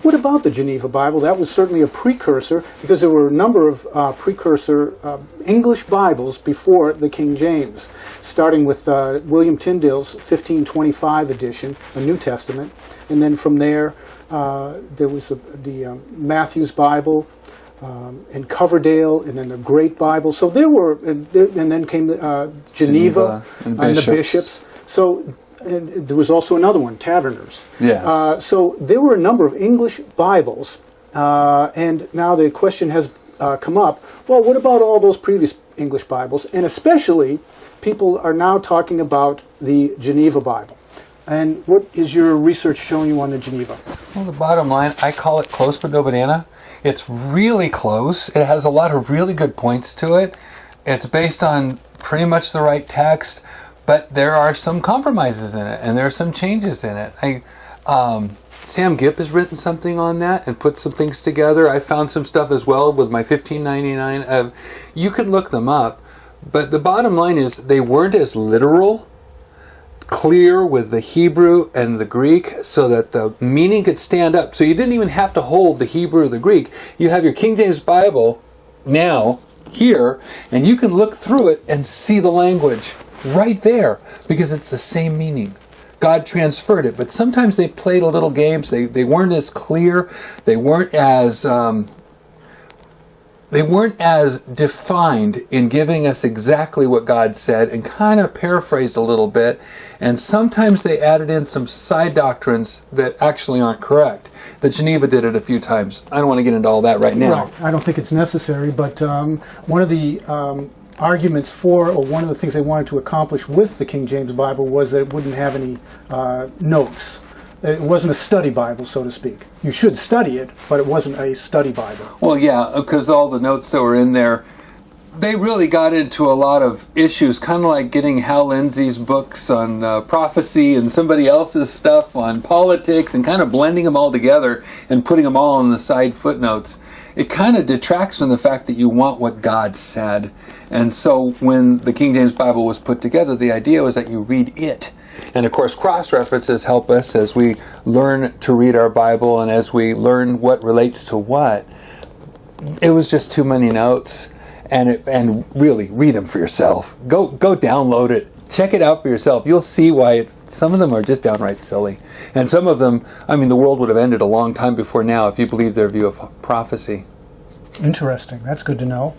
What about the Geneva Bible? That was certainly a precursor, because there were a number of precursor English Bibles before the King James, starting with William Tyndale's 1525 edition, a New Testament, and then from there there was the Matthew's Bible, and Coverdale, and then the Great Bible. So there were, and then came Geneva and the Bishops. So. And there was also another one, Taverners. Yeah. So there were a number of English Bibles, and now the question has come up, well, what about all those previous English Bibles? And especially, people are now talking about the Geneva Bible. And what is your research showing you on the Geneva? Well, the bottom line, I call it close but no banana. It's really close. It has a lot of really good points to it. It's based on pretty much the right text. But there are some compromises in it, and there are some changes in it. Sam Gipp has written something on that and put some things together. I found some stuff as well with my 1599. You could look them up, but the bottom line is they weren't as literal, clear with the Hebrew and the Greek, so that the meaning could stand up. So you didn't even have to hold the Hebrew or the Greek. You have your King James Bible now here, and you can look through it and see the language right there, because it's the same meaning. God transferred it, but sometimes they played a little games. They weren't as clear. They weren't as defined in giving us exactly what God said, and kind of paraphrased a little bit. And sometimes they added in some side doctrines that actually aren't correct. The Geneva did it a few times. I don't want to get into all that right now. Right. I don't think it's necessary, but one of the arguments for, or one of the things they wanted to accomplish with the King James Bible, was that it wouldn't have any notes. It wasn't a study Bible, so to speak. You should study it, but it wasn't a study Bible. Well, yeah, because all the notes that were in there, they really got into a lot of issues, kind of like getting Hal Lindsey's books on prophecy and somebody else's stuff on politics, and kind of blending them all together and putting them all on the side footnotes. It kind of detracts from the fact that you want what God said. And so when the King James Bible was put together, the idea was that you read it. And of course, cross-references help us as we learn to read our Bible and as we learn what relates to what. It was just too many notes, and really read them for yourself. Go download it. Check it out for yourself. You'll see why some of them are just downright silly. And some of them, I mean, the world would have ended a long time before now if you believe their view of prophecy. Interesting. That's good to know.